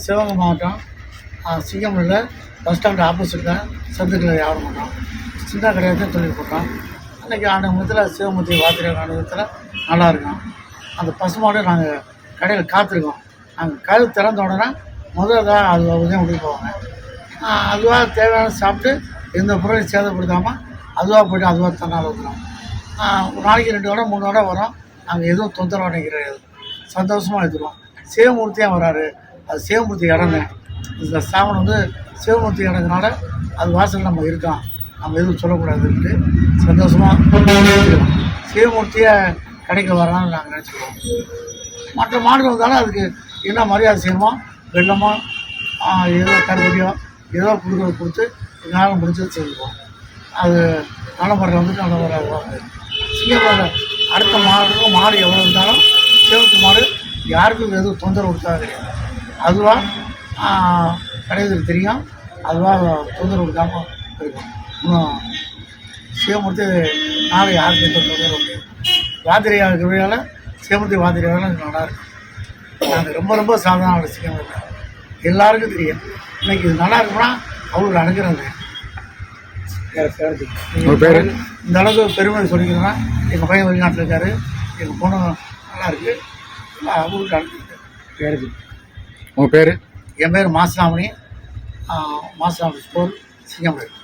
சிவகங்கை மாவட்டம் சிங்கமல்லியில் bus stand ஆப்போசிட்டில் சந்துக்களை வியாபாரம் பண்ணோம். சின்ன கடையாக தான் தொழில் போட்டோம். அன்றைக்கி ஆண்டவத்தில் சிவமூர்த்தி வாத்திரை ஆண்டவத்தில் நல்லாயிருக்கும். அந்த பசுமாடு நாங்கள் கடையில் காத்திருக்கோம். நாங்கள் கதவு திறந்த உடனே முதல் தான் அது உதயம் விட்டு போவாங்க. அதுவாக தேவையான சாப்பிட்டு எந்த பொருளையும் சேதப்படுத்தாமல் அதுவாக போய்ட்டு அதுவாக தன்னால் ஊற்றுறோம். ஒரு நாளைக்கு 2 வடை 3 வடை வரும். நாங்கள் எதுவும் தொந்தரவு கிடையாது, சந்தோஷமாக எடுத்துருவோம். சிவமூர்த்தியாக வராரு, அது சிவமூர்த்தி இடங்க. இந்த ஸ்தாபனம் வந்து சிவமூர்த்தி இடங்கிறனால அது வாசல் நம்ம இருக்கோம், நம்ம எதுவும் சொல்லக்கூடாதுன்ட்டு சந்தோஷமாக சிவமூர்த்தியை கடைக்கு வரான்னு நாங்கள் நினச்சிக்குவோம். மற்ற மாடுகள் வந்தாலும் அதுக்கு என்ன மரியாதை செய்யணுமோ, வெள்ளமோ ஏதோ கருப்பட்டியோ ஏதோ கொடுத்து எங்களால் முடிஞ்சது செஞ்சுக்குவோம். அது நல்ல முறையில் வந்துட்டு நல்ல முறையாக வருவாங்க. சிங்கப்பூரில் அடுத்த மாடு எவ்வளோ இருந்தாலும் சிவமூர்த்தி மாடு யாருக்கும் எதுவும் தொந்தரவு கொடுத்தாது கிடையாது. அதுவாக கடைகளுக்கு தெரியும், அதுவாக தொந்தரவு கொடுக்காமல் இருக்கும். இன்னும் சிவமூர்த்தி நாளை யாருக்கு எந்த தொந்தரவு முடியாது. வாத்திரையாக இருக்கிறதால சிவமூர்த்தி வாத்திரையால் நல்லாயிருக்கும். நாங்கள் ரொம்ப ரொம்ப சாதாரண சிங்கமூர்த்தி எல்லாருக்கும் தெரியும். இன்றைக்கி இது நல்லா இருக்குன்னா அவங்களுக்கு அனுக்கிறாங்க. இந்த அளவுக்கு பெருமை சொல்லிக்கிறோன்னா எங்கள் பையன் வெளிநாட்டில் இருக்கார், எங்கள் பொண்ணு நல்லா இருக்குது, அவங்களுக்கு அனுப்பிருக்கு. உங்கள் பேர்? என் பேர் மாசிலாமணி, மாசிலாமணி ஸ்கூல் சிங்கம்பலம்.